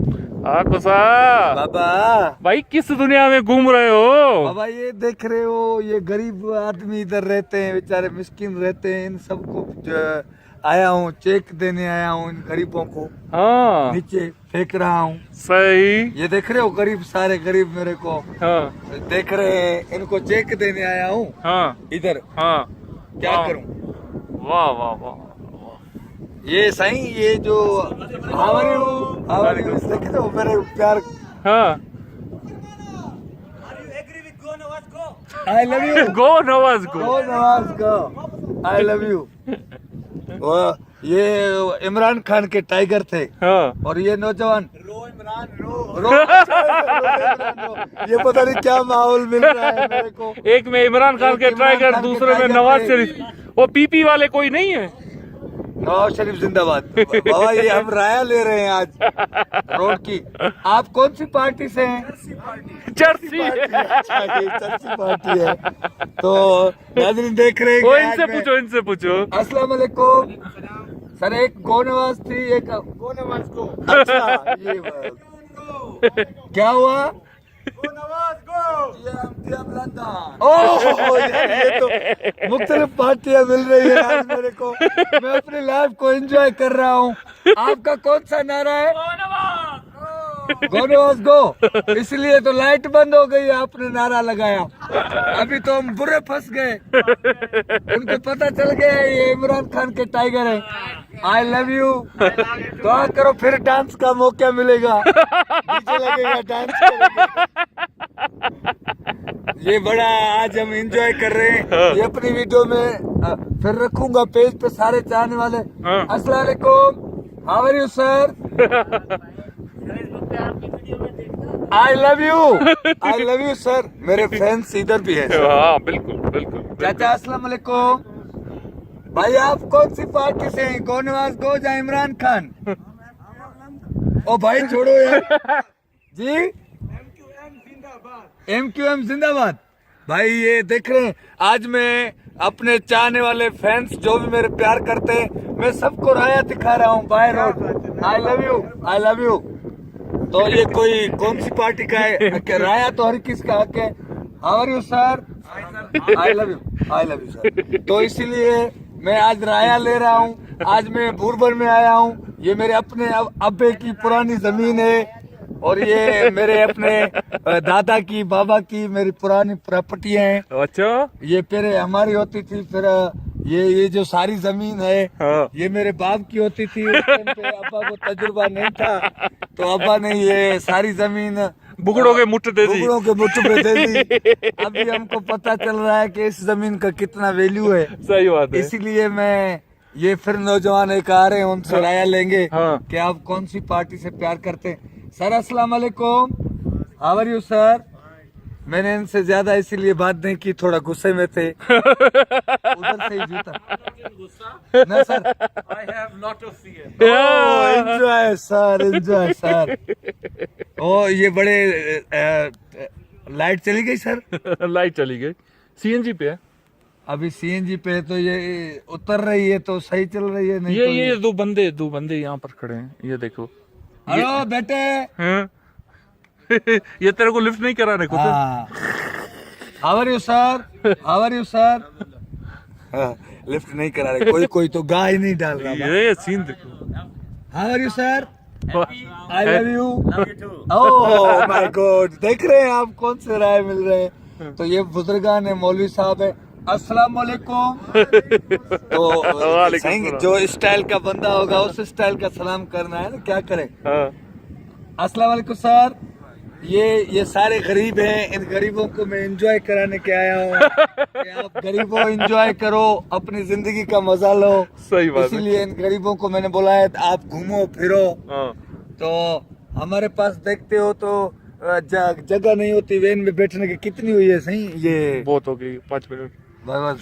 कुसा बाबा भाई किस दुनिया में घूम रहे हो? बाबा ये देख रहे हो, ये गरीब आदमी इधर रहते हैं, बेचारे मिस्किन रहते हैं, इन सबको आया हूँ, चेक देने आया हूँ इन गरीबों को। हाँ नीचे फेंक रहा हूँ। सही। ये देख रहे हो गरीब, सारे गरीब मेरे को हाँ देख रहे हैं, इनको चेक देने आया हूँ हाँ इधर। हाँ। क्या वाह, करूँ? वाह वाह वाह। ये सही, ये जो हमारे देख रहे हो मेरे प्यार। हाँ आई love you. Go Nawaz go. Go Nawaz go, I love you. वो ये इमरान खान के टाइगर थे। हाँ और ये नौजवान रो इमरान रो। ये पता नहीं क्या माहौल मिल रहा है मेरे को। एक में इमरान खान के टाइगर, दूसरे में नवाज शरीफ। वो पीपी वाले कोई नहीं है? नवाज शरीफ जिंदाबाद। बाबा ये हम राया ले रहे हैं आज रोड की। आप कौन सी पार्टी से हैं? चर्ची। अच्छा, ये चर्ची पार्टी है। तो नाज़रीन देख रहे हैं वो कि आज इनसे मैं- पूछो, इनसे पूछो। अस्सलाम वालेकुम सर। एक गो नवाज थी, एक गो नवाज को। अच्छा ये क्या हुआ? गो नवाज गो। ओह ये तो मुख्तलिफ पार्टियां मिल रही है आज मेरे को। मैं अपनी लाइफ को एंजॉय कर रहा हूँ। आपका कौन सा नारा है? गो नवाज गो। इसलिए तो लाइट बंद हो गई, आपने नारा लगाया। अभी तो हम बुरे फंस गए, उनको पता चल गया ये इमरान खान के टाइगर है। आई लव यू। दुआ करो फिर डांस का मौका मिलेगा, डीजे लगेगा, डांस करेंगे। ये बड़ा आज हम एंजॉय कर रहे हैं। ये अपनी वीडियो में फिर रखूंगा पेज पे, सारे चाहने वाले। अस्सलाम वालेकुम, how are you sir? I love you sir. मेरे फैंस इधर भी है। हाँ बिल्कुल बिल्कुल। चाचा अस्सलाम वालेकुम। भाई आप कौन सी पार्टी से हैं? गो नवाज गो या इमरान खान? ओ भाई छोड़ो यार जी। MQM जिंदाबाद। भाई ये देख रहे हैं, आज मैं अपने चाहने वाले फैंस जो भी मेरे प्यार करते हैं, मैं सबको राया दिखा रहा हूँ by road. I love you, I love you. तो ये कोई कौन सी पार्टी का है? क्या राया तो हर किस का हक है। How are you sir? I love you sir. तो इसीलिए मैं आज राया ले रहा हूँ। आज मैं बुरबन में आया हूँ। ये मेरे अपने अब्बे की पुरानी जमीन है, और ये मेरे अपने दादा की, बाबा की, मेरी पुरानी प्रॉपर्टी है। अच्छा ये पहले हमारी होती थी, फिर ये जो सारी जमीन है, हाँ। ये मेरे बाप की होती थी। उस टाइम पे अब्बा को तजुर्बा नहीं था, तो अब्बा ने ये सारी जमीन बुगड़ों के मुट्ठ दे दी। बुगड़ों के मुट्ठ पे दे दी। अभी हमको पता चल रहा है कि इस जमीन का कितना वैल्यू है। सही बात है। इसीलिए मैं ये फिर नौजवान एक आ रहे हैं, उनसे राय लेंगे हाँ। कि आप कौन सी पार्टी से प्यार करते हैं। सर अस्सलाम वालेकुम, हाउ आर यू सर? मैंने इनसे ज्यादा इसीलिए बात नहीं की, थोड़ा गुस्से में थे। उधर से ही जीता ना sir. I have lot of fear. Enjoy sir, enjoy sir. ओ ये बड़े लाइट चली गई सर। लाइट चली गई। सीएनजी पे है अभी CNG पे है, तो ये उतर रही है तो सही चल रही है। नहीं तो ये दो बंदे यहाँ पर खड़े हैं, ये देखो। हेलो बेटे। हाँ? ये तेरे को लिफ्ट नहीं कराने को? How are you sir? How are you sir? Lift नहीं करा रहे, कोई तो गाय ही नहीं डाल रहा। ये सीन देखो। How are you sir? I love you. Oh my God. देख रहे हैं आप कौन से राय मिल रहे हैं। तो ये बुजुर्गान है, मौलवी साहब है। अस्सलाम वालेकुम। तो सही, जो स्टाइल का बंदा होगा उस स्टाइल का सलाम करना है ना, क्या करें। हाँ। अस्सलाम वालेकुम सर। ये सारे गरीब हैं, इन गरीबों को मैं एंजॉय कराने के आया हूँ कि आप गरीबों एंजॉय करो, अपनी जिंदगी का मजा लो। सही बात है। इसीलिए इन गरीबों को मैंने बुलाया है, आप घूमो फिरो। हाँ। तो हमारे पास देखते हो तो जगह नहीं होती वैन में बैठने की। कितनी हुई है सही? ये बहुत हो गई 5 मिनट। बस